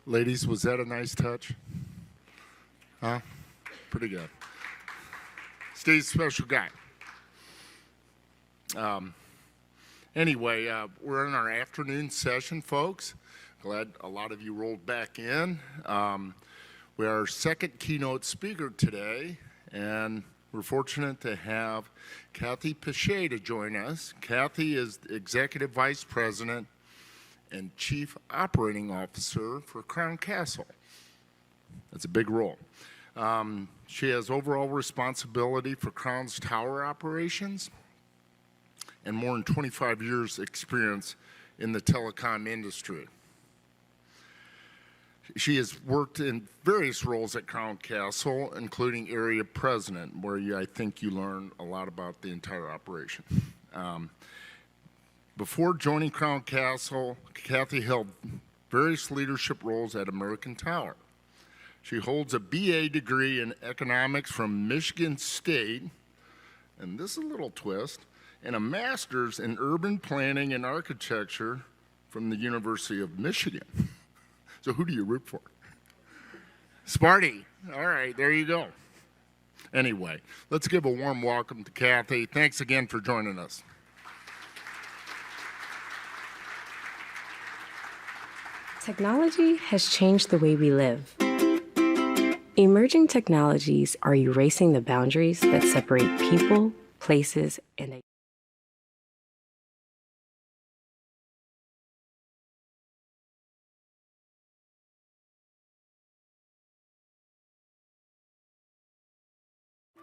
Ladies, was that a nice touch? Huh? Pretty good. Steve's a special guy. Anyway, we're in our afternoon session, folks. Glad a lot of you rolled back in. We are our second keynote speaker today, and we're fortunate to have Cathy Piche to join us. Cathy is Executive Vice President and Chief Operating Officer for Crown Castle. That's a big role. She has overall responsibility for Crown's tower operations and more than 25 years experience in the telecom industry. She has worked in various roles at Crown Castle, including area president, where I think you learn a lot about the entire operation. Before joining Crown Castle, Cathy held various leadership roles at American Tower. She holds a BA degree in economics from Michigan State, and this is a little twist, and a master's in urban planning and architecture from the University of Michigan. So who do you root for? Sparty. All right, there you go. Anyway, let's give a warm welcome to Cathy. Thanks again for joining us. Technology has changed the way we live. Emerging technologies are erasing the boundaries that separate people, places, and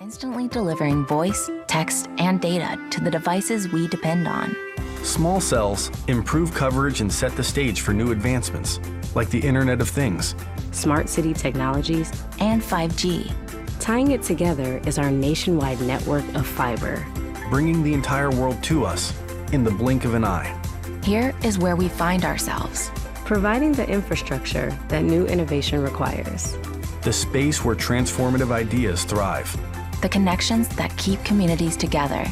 instantly delivering voice, text, and data to the devices we depend on. Small cells improve coverage and set the stage for new advancements, like the Internet of Things, smart city technologies, and 5G. Tying it together is our nationwide network of fiber, bringing the entire world to us in the blink of an eye. Here is where we find ourselves, providing the infrastructure that new innovation requires. The space where transformative ideas thrive. The connections that keep communities together,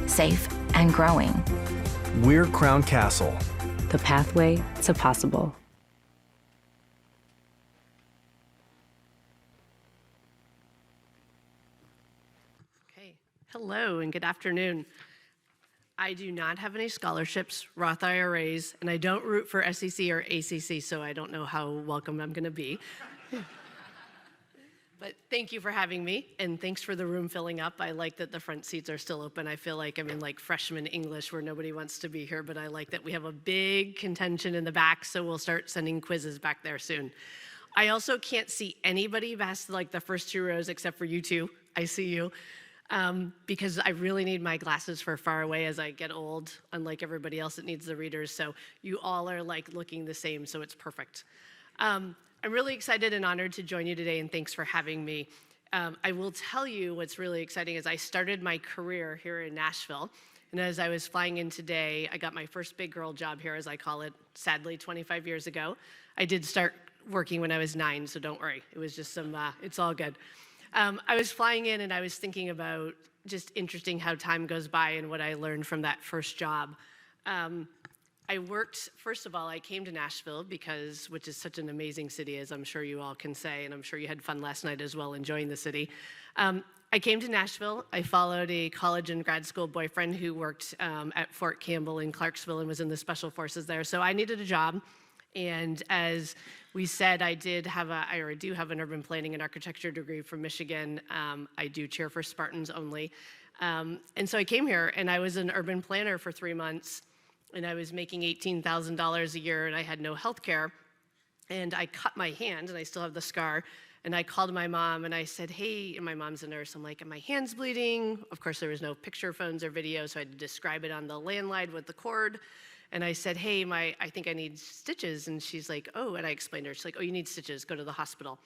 safe and growing. We're Crown Castle, the pathway to possible. Okay, hello and good afternoon. I do not have any scholarships, Roth IRAs, and I don't root for SEC or ACC, so I don't know how welcome I'm going to be. But thank you for having me, and thanks for the room filling up. I like that the front seats are still open. I feel like I'm in like freshman English where nobody wants to be here, but I like that we have a big contention in the back, so we'll start sending quizzes back there soon. I also can't see anybody past like the first two rows except for you two. I see you. Because I really need my glasses for far away as I get old, unlike everybody else that needs the readers, so you all are like looking the same, so it's perfect. I'm really excited and honored to join you today, and thanks for having me. I will tell you what's really exciting is I started my career here in Nashville, and as I was flying in today, I got my first big girl job here, as I call it, sadly, 25 years ago. I did start working when I was 9, so don't worry. It was just some, it's all good. I was flying in, and I was thinking about just interesting how time goes by and what I learned from that first job. I worked, first of all, I came to Nashville which is such an amazing city, as I'm sure you all can say, and I'm sure you had fun last night as well, enjoying the city. I came to Nashville. I followed a college and grad school boyfriend who worked at Fort Campbell in Clarksville and was in the special forces there, so I needed a job. And as we said, I do have an urban planning and architecture degree from Michigan. I do cheer for Spartans only. And so I came here, and I was an urban planner for 3 months. And I was making $18,000 a year, and I had no health care. And I cut my hand, and I still have the scar. And I called my mom, and I said, hey, and my mom's a nurse. I'm like, my hand's bleeding. Of course, there was no picture phones or video, so I had to describe it on the landline with the cord. And I said, hey, I think I need stitches. And she's like, oh, and I explained to her. She's like, oh, you need stitches, go to the hospital.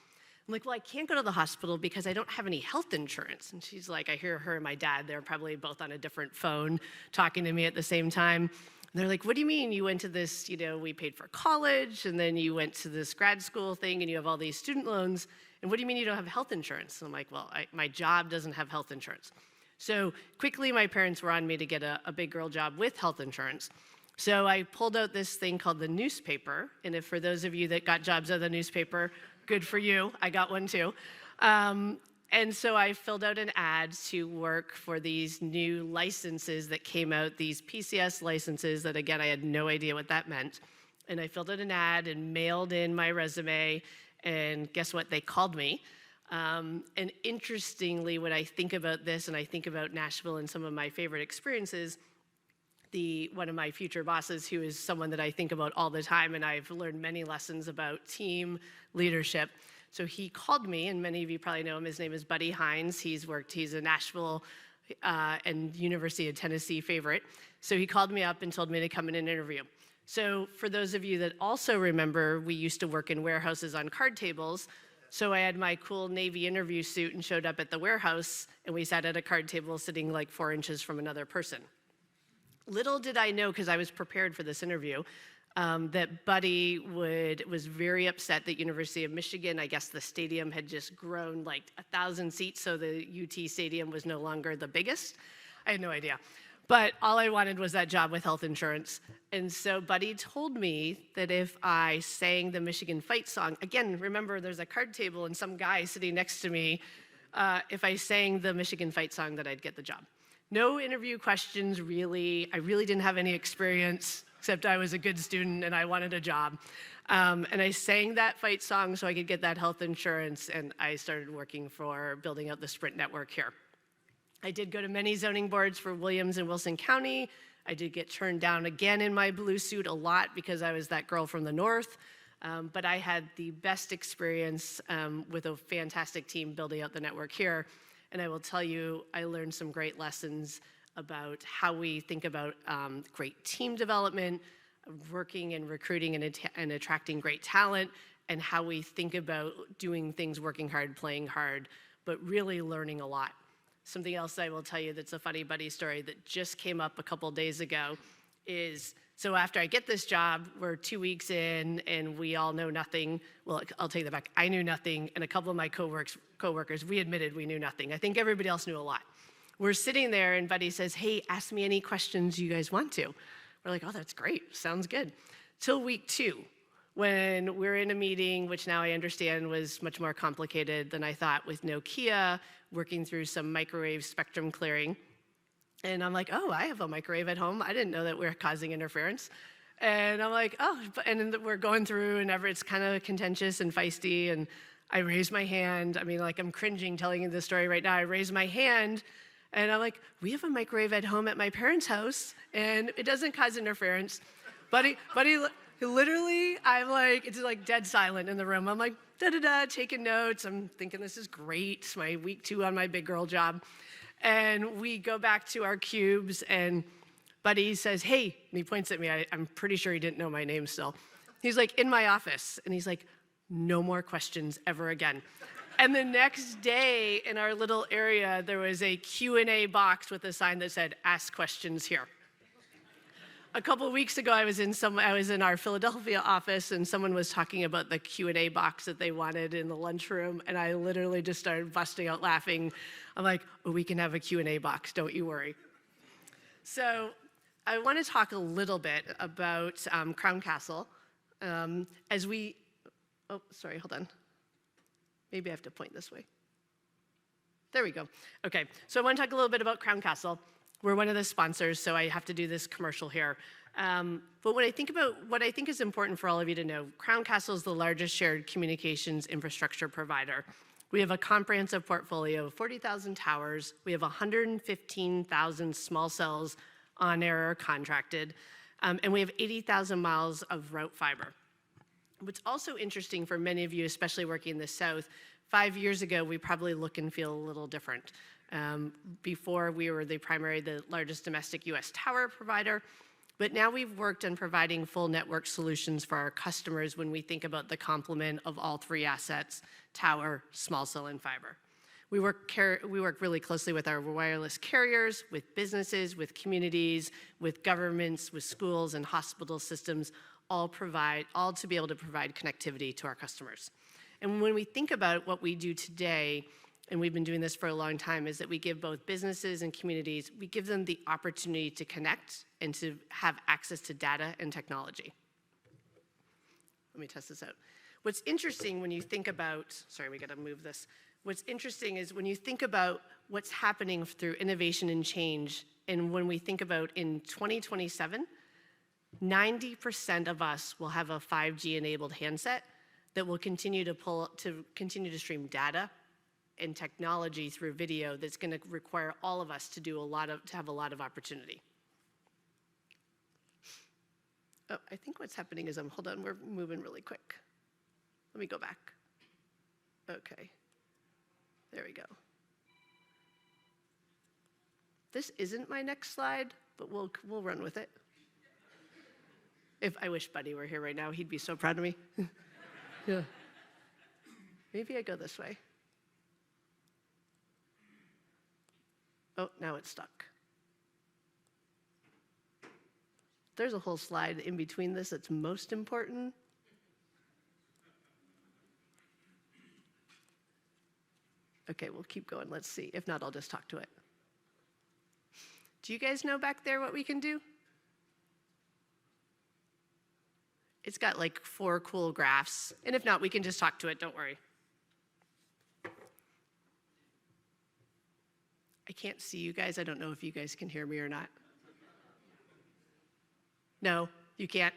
I'm like, well, I can't go to the hospital because I don't have any health insurance. And she's like, I hear her and my dad, they're probably both on a different phone talking to me at the same time. And they're like, what do you mean you went to this, we paid for college, and then you went to this grad school thing, and you have all these student loans, and what do you mean you don't have health insurance? And I'm like, well, my job doesn't have health insurance. So quickly, my parents were on me to get a big girl job with health insurance. So I pulled out this thing called the newspaper, and if for those of you that got jobs out of the newspaper, good for you, I got one too. And so I filled out an ad to work for these new licenses that came out, these PCS licenses that, again, I had no idea what that meant. And I filled out an ad and mailed in my resume, and guess what? They called me. And interestingly, when I think about this and I think about Nashville and some of my favorite experiences, one of my future bosses, who is someone that I think about all the time, and I've learned many lessons about team leadership. So he called me, and many of you probably know him. His name is Buddy Hines. He's a Nashville and University of Tennessee favorite. So he called me up and told me to come in and interview. So for those of you that also remember, we used to work in warehouses on card tables. So I had my cool Navy interview suit and showed up at the warehouse, and we sat at a card table sitting like 4 inches from another person. Little did I know, because I was prepared for this interview, that Buddy was very upset that University of Michigan, I guess the stadium had just grown like 1,000 seats, so the UT stadium was no longer the biggest. I had no idea. But all I wanted was that job with health insurance. And so Buddy told me that if I sang the Michigan Fight song, again, remember there's a card table and some guy sitting next to me, if I sang the Michigan Fight song, that I'd get the job. No interview questions, really. I really didn't have any experience, except I was a good student and I wanted a job. And I sang that fight song so I could get that health insurance, and I started working for building out the Sprint network here. I did go to many zoning boards for Williams and Wilson County. I did get turned down again in my blue suit a lot because I was that girl from the north. But I had the best experience with a fantastic team building out the network here. And I will tell you, I learned some great lessons about how we think about great team development, working and recruiting and attracting great talent, and how we think about doing things, working hard, playing hard, but really learning a lot. Something else I will tell you that's a funny Buddy story that just came up a couple days ago is, so after I get this job, we're 2 weeks in and we all know nothing. Well, I'll take that back. I knew nothing, and a couple of my coworkers, we admitted we knew nothing. I think everybody else knew a lot. We're sitting there and Buddy says, hey, ask me any questions you guys want to. We're like, oh, that's great, sounds good. Till week 2, when we're in a meeting, which now I understand was much more complicated than I thought, with Nokia, working through some microwave spectrum clearing. And I'm like, oh, I have a microwave at home. I didn't know that we're causing interference. And I'm like, oh, and then we're going through, and it's kind of contentious and feisty, and I raise my hand. I mean, like, I'm cringing telling you this story right now. I raise my hand, and I'm like, we have a microwave at home at my parents' house, and it doesn't cause interference. Buddy, literally, I'm like, it's like dead silent in the room. I'm like, da-da-da, taking notes. I'm thinking this is great. It's my week 2 on my big girl job. And we go back to our cubes, and Buddy says, hey, and he points at me. I'm pretty sure he didn't know my name still. He's like, in my office. And he's like, no more questions ever again. And the next day in our little area, there was a Q&A box with a sign that said, ask questions here. A couple of weeks ago, I was in our Philadelphia office, and someone was talking about the Q&A box that they wanted in the lunchroom, and I literally just started busting out laughing. I'm like, oh, we can have a Q&A box, don't you worry. So I want to talk a little bit about Crown Castle. Oh, sorry, hold on. Maybe I have to point this way. There we go. Okay, so I want to talk a little bit about Crown Castle. We're one of the sponsors, so I have to do this commercial here. But when I think about what I think is important for all of you to know, Crown Castle is the largest shared communications infrastructure provider. We have a comprehensive portfolio of 40,000 towers. We have 115,000 small cells on air or contracted, and we have 80,000 miles of route fiber. What's also interesting for many of you, especially working in the South, 5 years ago, we probably look and feel a little different. Before, we were the largest domestic US tower provider, but now we've worked on providing full network solutions for our customers when we think about the complement of all 3 assets: tower, small cell, and fiber. We work really closely with our wireless carriers, with businesses, with communities, with governments, with schools and hospital systems, all to be able to provide connectivity to our customers. And when we think about what we do today, and we've been doing this for a long time, is that we give both businesses and communities, we give them the opportunity to connect and to have access to data and technology. Let me test this out. What's interesting when you think about, sorry, we gotta move this. What's interesting is when you think about what's happening through innovation and change, and when we think about in 2027, 90% of us will have a 5G enabled handset that will continue to stream data and technology through video that's gonna require all of us to have a lot of opportunity. Oh, I think what's happening is, hold on, we're moving really quick. Let me go back. Okay, there we go. This isn't my next slide, but we'll run with it. If I wish Buddy were here right now, he'd be so proud of me. Yeah. Maybe I go this way. Oh, now it's stuck. There's a whole slide in between this that's most important. Okay, we'll keep going. Let's see. If not, I'll just talk to it. Do you guys know back there what we can do? It's got like 4 cool graphs. And if not, we can just talk to it, don't worry. I can't see you guys. I don't know if you guys can hear me or not. No, you can't?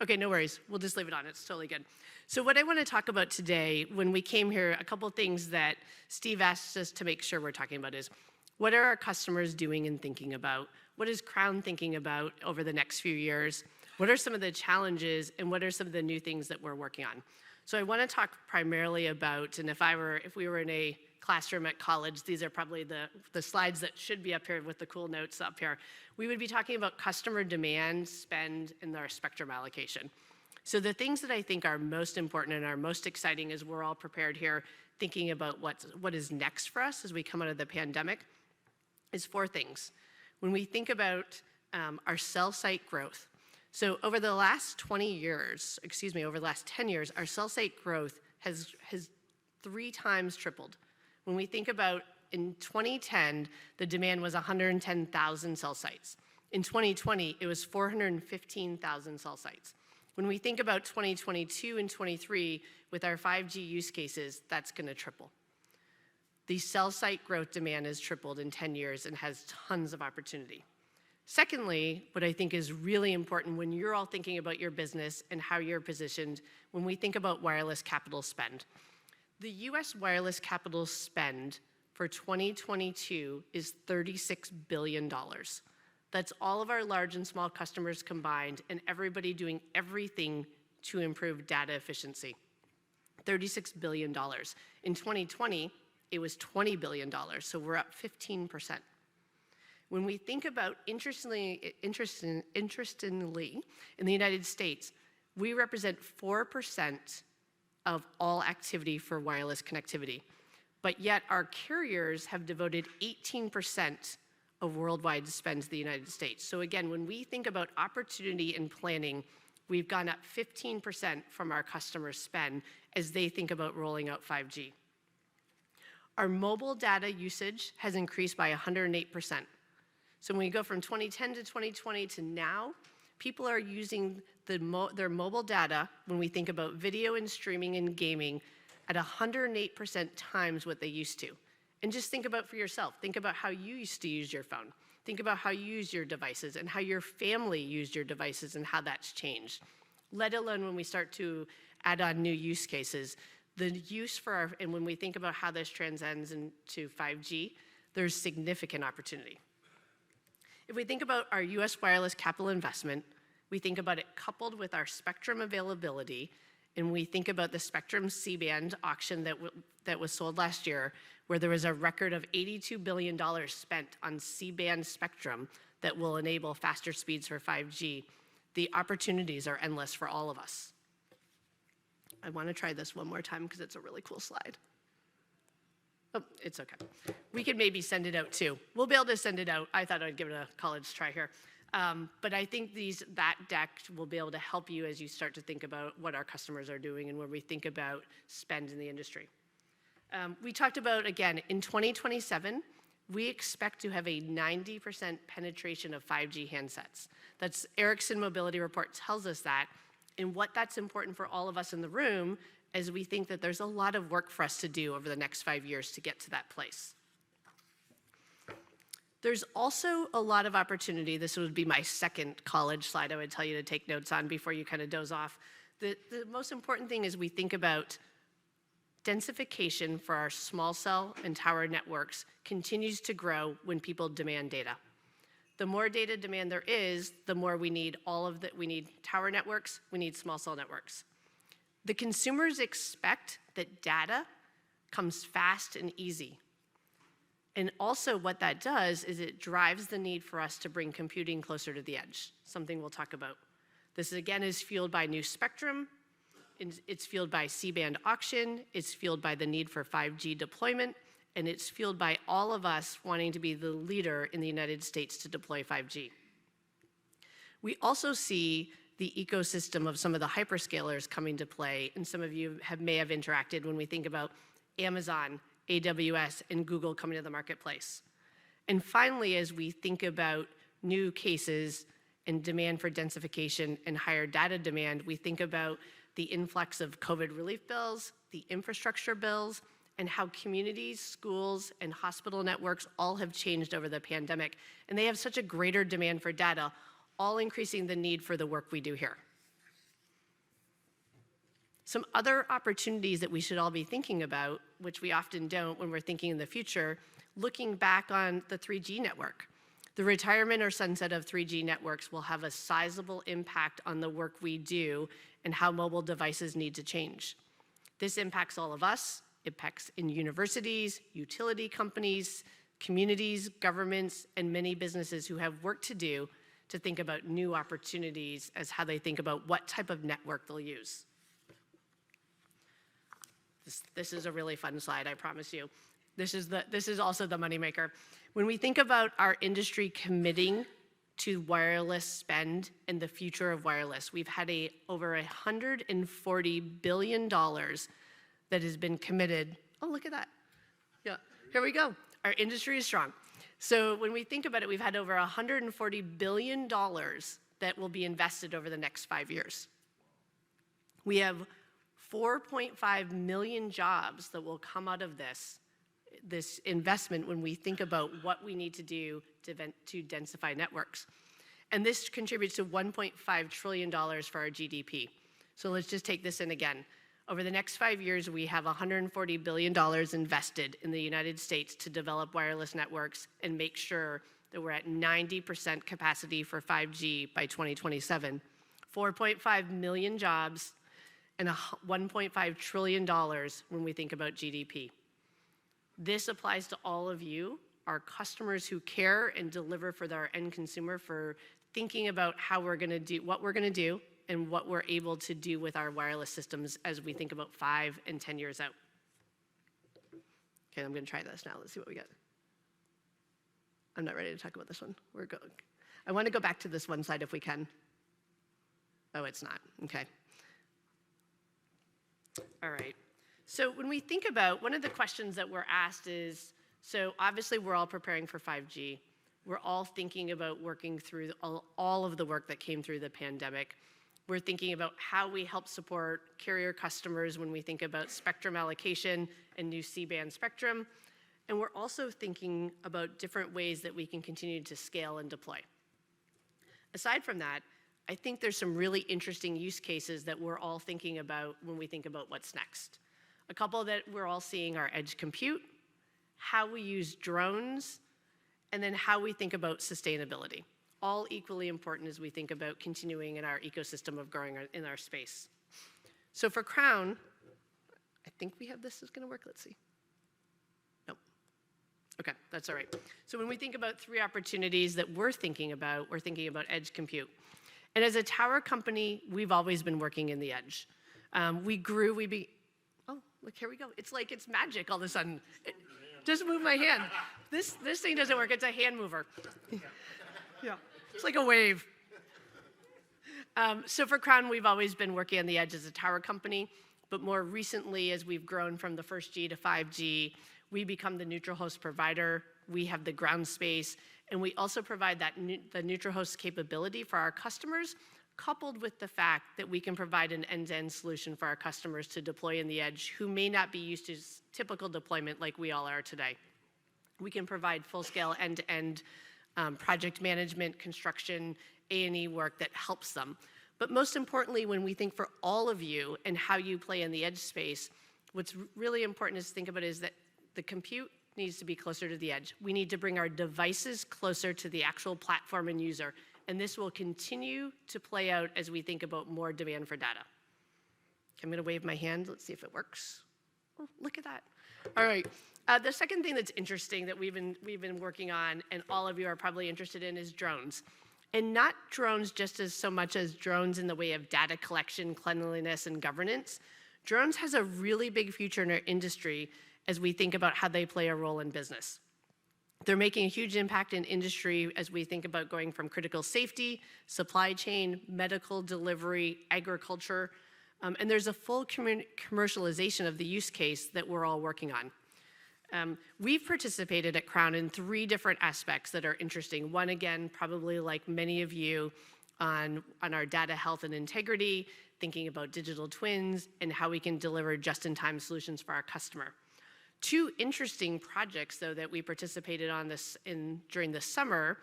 Okay, no worries. We'll just leave it on. It's totally good. So what I want to talk about today, when we came here, a couple things that Steve asked us to make sure we're talking about is, what are our customers doing and thinking about? What is Crown thinking about over the next few years? What are some of the challenges, and what are some of the new things that we're working on? So I want to talk primarily about, and if we were in a classroom at college, these are probably the slides that should be up here with the cool notes up here. We would be talking about customer demand, spend, and our spectrum allocation. So the things that I think are most important and are most exciting as we're all prepared here thinking about what is next for us as we come out of the pandemic is 4 things. When we think about our cell site growth, so over the last 10 years, our cell site growth has 3 times tripled. When we think about in 2010, the demand was 110,000 cell sites. In 2020, it was 415,000 cell sites. When we think about 2022 and 23, with our 5G use cases, that's gonna triple. The cell site growth demand has tripled in 10 years and has tons of opportunity. Secondly, what I think is really important when you're all thinking about your business and how you're positioned, when we think about wireless capital spend. The US wireless capital spend for 2022 is $36 billion. That's all of our large and small customers combined and everybody doing everything to improve data efficiency. $36 billion. In 2020, it was $20 billion, so we're up 15%. When we think about, interestingly, in the United States, we represent 4% of all activity for wireless connectivity, but yet our carriers have devoted 18% of worldwide spend to the United States. So again, when we think about opportunity and planning, we've gone up 15% from our customer spend as they think about rolling out 5G. Our mobile data usage has increased by 108%. So when we go from 2010 to 2020 to now, people are using their mobile data, when we think about video and streaming and gaming, at 108% times what they used to. And just think about for yourself. Think about how you used to use your phone. Think about how you use your devices and how your family used your devices and how that's changed. Let alone when we start to add on new use cases. The use and when we think about how this transcends into 5G, there's significant opportunity. If we think about our US wireless capital investment, we think about it coupled with our spectrum availability, and we think about the spectrum C-band auction that was sold last year, where there was a record of $82 billion spent on C-band spectrum that will enable faster speeds for 5G. The opportunities are endless for all of us. I want to try this one more time because it's a really cool slide. Oh, it's okay. We could maybe send it out too. We'll be able to send it out. I thought I'd give it a college try here. But I think that deck will be able to help you as you start to think about what our customers are doing and when we think about spend in the industry. We talked about, again, in 2027, we expect to have a 90% penetration of 5G handsets. That's Ericsson Mobility Report tells us that. And what that's important for all of us in the room is we think that there's a lot of work for us to do over the next 5 years to get to that place. There's also a lot of opportunity. This would be my second college slide I would tell you to take notes on before you kind of doze off. The most important thing is we think about densification for our small cell and tower networks continues to grow when people demand data. The more data demand there is, the more we need we need tower networks, we need small cell networks. The consumers expect that data comes fast and easy. And also what that does is it drives the need for us to bring computing closer to the edge, something we'll talk about. This again is fueled by new spectrum, it's fueled by C-band auction, it's fueled by the need for 5G deployment, and it's fueled by all of us wanting to be the leader in the United States to deploy 5G. We also see the ecosystem of some of the hyperscalers coming to play, and some of you may have interacted when we think about Amazon, AWS, and Google coming to the marketplace. And finally, as we think about new cases and demand for densification and higher data demand, we think about the influx of COVID relief bills, the infrastructure bills, and how communities, schools, and hospital networks all have changed over the pandemic. And they have such a greater demand for data, all increasing the need for the work we do here. Some other opportunities that we should all be thinking about, which we often don't when we're thinking in the future, looking back on the 3G network. The retirement or sunset of 3G networks will have a sizable impact on the work we do and how mobile devices need to change. This impacts all of us. It impacts in universities, utility companies, communities, governments, and many businesses who have work to do to think about new opportunities as how they think about what type of network they'll use. This is a really fun slide, I promise you. This is also the moneymaker. When we think about our industry committing to wireless spend and the future of wireless, we've had over $140 billion that has been committed. Oh, look at that. Yeah, here we go. Our industry is strong. So when we think about it, we've had over $140 billion that will be invested over the next 5 years. We have 4.5 million jobs that will come out of this investment when we think about what we need to do to densify networks. And this contributes to $1.5 trillion for our GDP. So let's just take this in again. Over the next 5 years, we have $140 billion invested in the United States to develop wireless networks and make sure that we're at 90% capacity for 5G by 2027. 4.5 million jobs and $1.5 trillion when we think about GDP. This applies to all of you, our customers who care and deliver for our end consumer, for thinking about how we're gonna do, what we're gonna do, and what we're able to do with our wireless systems as we think about 5 and 10 years out. Okay, I'm gonna try this now. Let's see what we get. I'm not ready to talk about this one. I wanna go back to this one slide if we can. Oh, it's not, okay. All right, so when we think about, one of the questions that we're asked is, so obviously we're all preparing for 5G. We're all thinking about working through all of the work that came through the pandemic. We're thinking about how we help support carrier customers when we think about spectrum allocation and new C-band spectrum. And we're also thinking about different ways that we can continue to scale and deploy. Aside from that, I think there's some really interesting use cases that we're all thinking about when we think about what's next. A couple that we're all seeing are edge compute, how we use drones, and then how we think about sustainability. All equally important as we think about continuing in our ecosystem of growing in our space. So for Crown, I think we have this is gonna work, let's see. Nope. Okay, that's all right. So when we think about 3 opportunities that we're thinking about edge compute. And as a tower company, we've always been working in the edge. Oh, look, here we go. It's like it's magic all of a sudden. Just move my hand. This thing doesn't work, it's a hand mover. Yeah, it's like a wave. So for Crown, we've always been working on the edge as a tower company. But more recently, as we've grown from the first G to 5G, we become the neutral host provider. We have the ground space, and we also provide the neutral host capability for our customers, coupled with the fact that we can provide an end-to-end solution for our customers to deploy in the edge who may not be used to typical deployment like we all are today. We can provide full-scale end-to-end project management, construction, A&E work that helps them. But most importantly, when we think for all of you and how you play in the edge space, what's really important is to think about is that the compute needs to be closer to the edge. We need to bring our devices closer to the actual platform and user, and this will continue to play out as we think about more demand for data. I'm gonna wave my hand, let's see if it works. Oh, look at that. All right, the second thing that's interesting that we've been working on, and all of you are probably interested in, is drones. And not drones just as so much as drones in the way of data collection, cleanliness, and governance. Drones has a really big future in our industry as we think about how they play a role in business. They're making a huge impact in industry as we think about going from critical safety, supply chain, medical delivery, agriculture, and there's a full commercialization of the use case that we're all working on. We've participated at Crown in 3 different aspects that are interesting. One, again, probably like many of you, on our data health and integrity, thinking about digital twins and how we can deliver just-in-time solutions for our customer. 2 interesting projects, though, that we participated on during the summer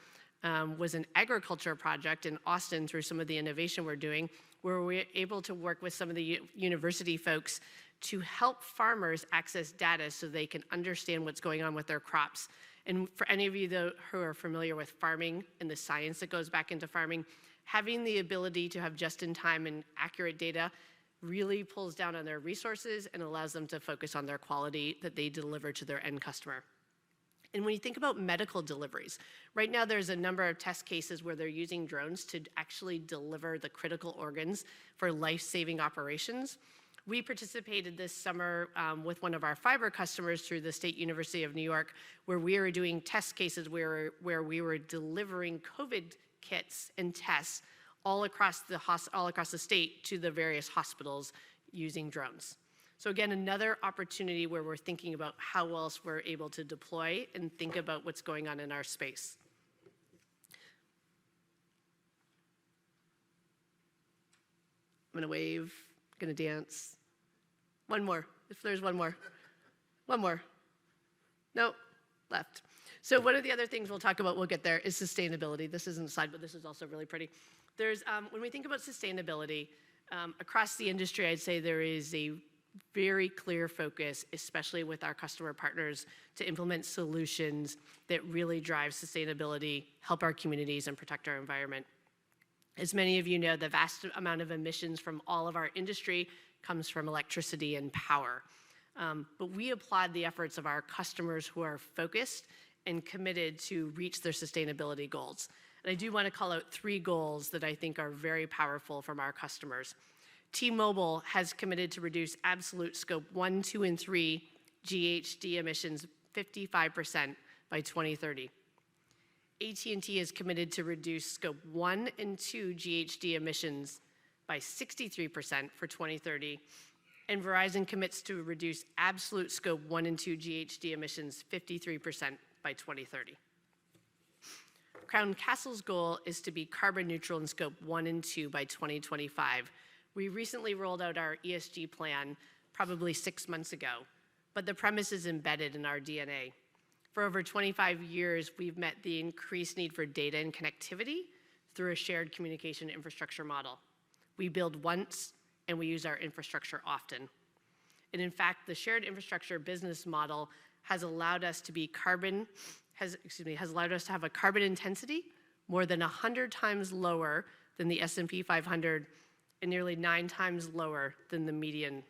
was an agriculture project in Austin through some of the innovation we're doing, where we're able to work with some of the university folks to help farmers access data so they can understand what's going on with their crops. And for any of you who are familiar with farming and the science that goes back into farming, having the ability to have just-in-time and accurate data really pulls down on their resources and allows them to focus on their quality that they deliver to their end customer. And when you think about medical deliveries, right now there's a number of test cases where they're using drones to actually deliver the critical organs for life-saving operations. We participated this summer with one of our fiber customers through the State University of New York, where we were doing test cases where we were delivering COVID kits and tests all across the state to the various hospitals using drones. So again, another opportunity where we're thinking about how else we're able to deploy and think about what's going on in our space. I'm gonna wave, gonna dance. One more, if there's one more. One more. No, left. So one of the other things we'll talk about, we'll get there, is sustainability. This isn't a slide, but this is also really pretty. There's, when we think about sustainability, across the industry, I'd say there is a very clear focus, especially with our customer partners, to implement solutions that really drive sustainability, help our communities, and protect our environment. As many of you know, the vast amount of emissions from all of our industry comes from electricity and power. But we applaud the efforts of our customers who are focused and committed to reach their sustainability goals. And I do want to call out 3 goals that I think are very powerful from our customers. T-Mobile has committed to reduce absolute scope 1, 2, and 3 GHG emissions 55% by 2030. AT&T is committed to reduce scope 1 and 2 GHG emissions by 63% for 2030. And Verizon commits to reduce absolute scope 1 and 2 GHG emissions 53% by 2030. Crown Castle's goal is to be carbon neutral in scope 1 and 2 by 2025. We recently rolled out our ESG plan probably 6 months ago, but the premise is embedded in our DNA. For over 25 years, we've met the increased need for data and connectivity through a shared communication infrastructure model. We build once and we use our infrastructure often. And in fact, the shared infrastructure business model has allowed us to be has allowed us to have a carbon intensity more than 100 times lower than the S&P 500 and nearly 9 times lower than the median.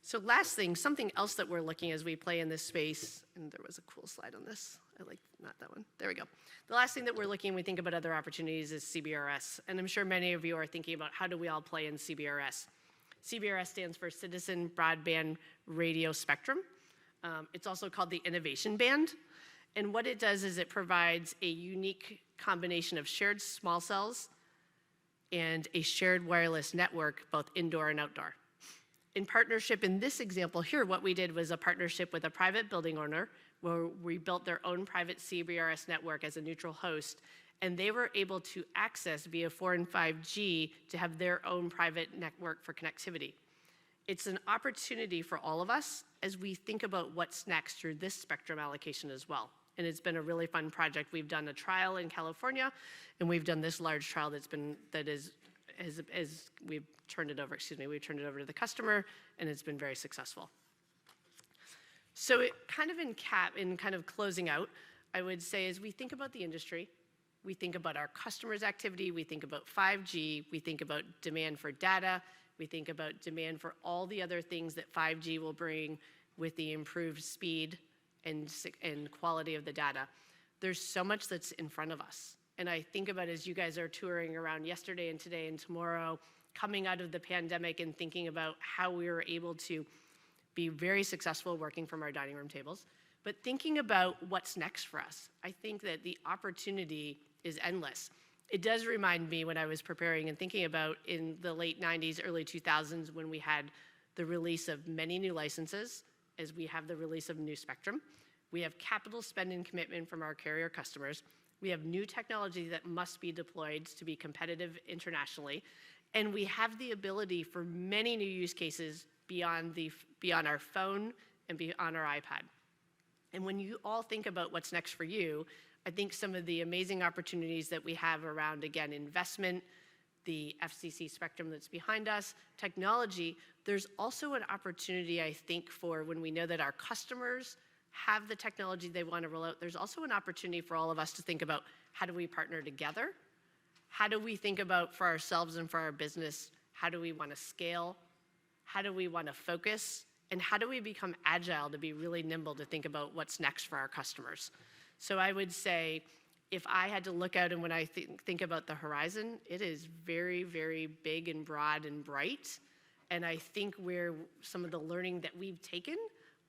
So last thing, something else that we're looking as we play in this space, and there was a cool slide on this. I like, not that one. There we go. The last thing that we're looking, we think about other opportunities, is CBRS. And I'm sure many of you are thinking about how do we all play in CBRS. CBRS stands for Citizen Broadband Radio Spectrum. It's also called the Innovation Band. And what it does is it provides a unique combination of shared small cells, and a shared wireless network, both indoor and outdoor. In partnership, in this example here, what we did was a partnership with a private building owner where we built their own private CBRS network as a neutral host, and they were able to access via 4 and 5G to have their own private network for connectivity. It's an opportunity for all of us as we think about what's next through this spectrum allocation as well. And it's been a really fun project. We've done a trial in California, and we've done this large trial we've turned it over to the customer, and it's been very successful. So it kind of in kind of closing out, I would say as we think about the industry, we think about our customers' activity, we think about 5G, we think about demand for data, we think about demand for all the other things that 5G will bring with the improved speed and quality of the data. There's so much that's in front of us. And I think about as you guys are touring around yesterday and today and tomorrow, coming out of the pandemic and thinking about how we were able to be very successful working from our dining room tables, but thinking about what's next for us. I think that the opportunity is endless. It does remind me when I was preparing and thinking about in the late 90s, early 2000s, when we had the release of many new licenses, as we have the release of new spectrum. We have capital spend and commitment from our carrier customers. We have new technology that must be deployed to be competitive internationally. And we have the ability for many new use cases beyond our phone and beyond our iPad. And when you all think about what's next for you, I think some of the amazing opportunities that we have around, again, investment, the FCC spectrum that's behind us, technology, there's also an opportunity, I think, for when we know that our customers have the technology they want to roll out, there's also an opportunity for all of us to think about how do we partner together? How do we think about for ourselves and for our business, how do we want to scale? How do we want to focus? And how do we become agile to be really nimble to think about what's next for our customers? So I would say, if I had to look out and when I think about the horizon, it is very, very big and broad and bright. And I think where some of the learning that we've taken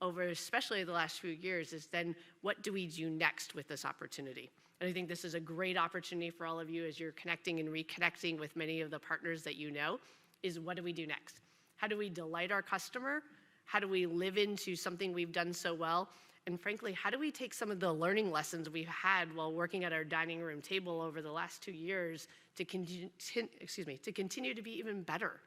over especially the last few years is then what do we do next with this opportunity? And I think this is a great opportunity for all of you as you're connecting and reconnecting with many of the partners that you know, is what do we do next? How do we delight our customer? How do we live into something we've done so well? And frankly, how do we take some of the learning lessons we've had while working at our dining room table over the last 2 years to continue to be even better?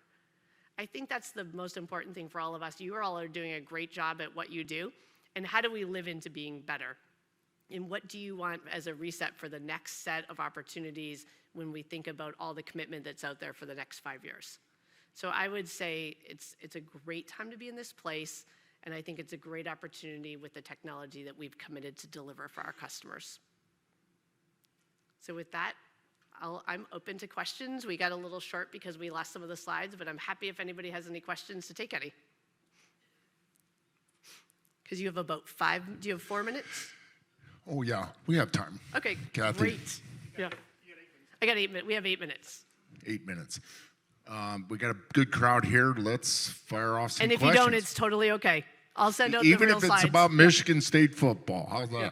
I think that's the most important thing for all of us. You all are doing a great job at what you do. And how do we live into being better? And what do you want as a reset for the next set of opportunities when we think about all the commitment that's out there for the next 5 years? So I would say it's a great time to be in this place. And I think it's a great opportunity with the technology that we've committed to deliver for our customers. So with that, I'm open to questions. We got a little short because we lost some of the slides, but I'm happy if anybody has any questions to take any. Because you have about do you have 4 minutes? Oh, yeah, we have time. Okay, Cathy. great. Yeah. I got 8 minutes. We have 8 minutes. 8 minutes. We got a good crowd here. Let's fire off some questions. And if you don't, it's totally okay. I'll send out the real slides. Even if it's about Michigan State football. How's that? Yeah.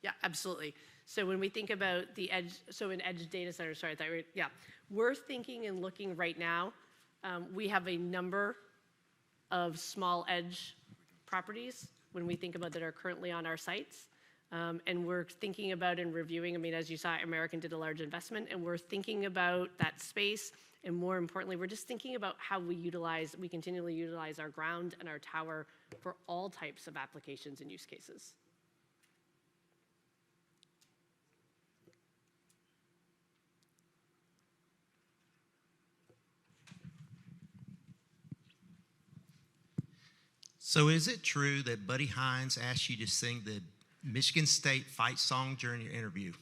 Yeah, absolutely. So when we think about the edge, so in edge data centers, we're thinking and looking right now. We have a number of small edge properties when we think about that are currently on our sites. And we're thinking about and reviewing, as you saw, American did a large investment, and we're thinking about that space. And more importantly, we're just thinking about how we continually utilize our ground and our tower for all types of applications and use cases. So is it true that Buddy Hines asked you to sing the Michigan State fight song during your interview?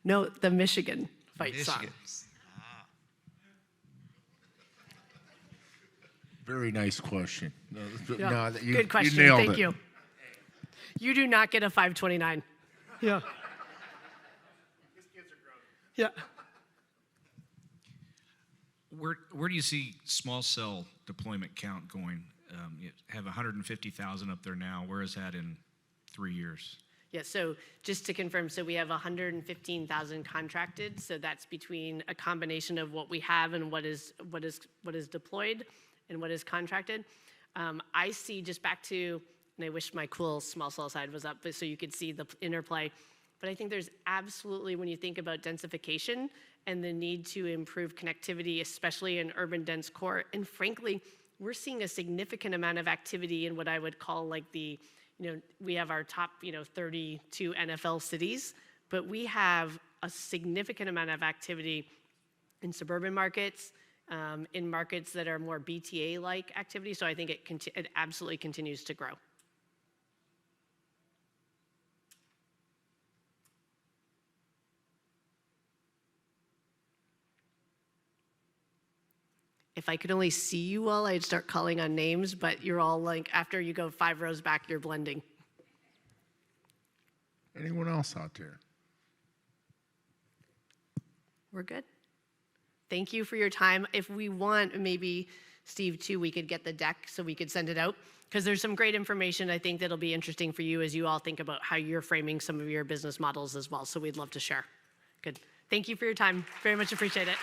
No, the Michigan fight song. Very nice question. Yeah. No, good question. You nailed Thank it. you. You do not get a 529. Yeah. His kids are grown. Yeah. where do you see small cell deployment count going? You have 150,000 up there now. Where is that in 3 years? Yeah, so just to confirm, so we have 115,000 contracted. So that's between a combination of what we have and what is deployed and what is contracted. I see just back to, and I wish my cool small cell side was up, but so you could see the interplay. But I think there's absolutely, when you think about densification and the need to improve connectivity, especially in urban dense core, and frankly, we're seeing a significant amount of activity in what I would call like the, we have our top, 32 NFL cities, but we have a significant amount of activity in suburban markets, in markets that are more BTA-like activity. So I think it absolutely continues to grow. If I could only see you all, I'd start calling on names, but you're all like, after you go 5 rows back, you're blending. Anyone else out there? We're good. Thank you for your time. If we want, maybe, Steve, too, we could get the deck so we could send it out, because there's some great information I think that'll be interesting for you as you all think about how you're framing some of your business models as well. So we'd love to share. Good. Thank you for your time. Very much appreciate it.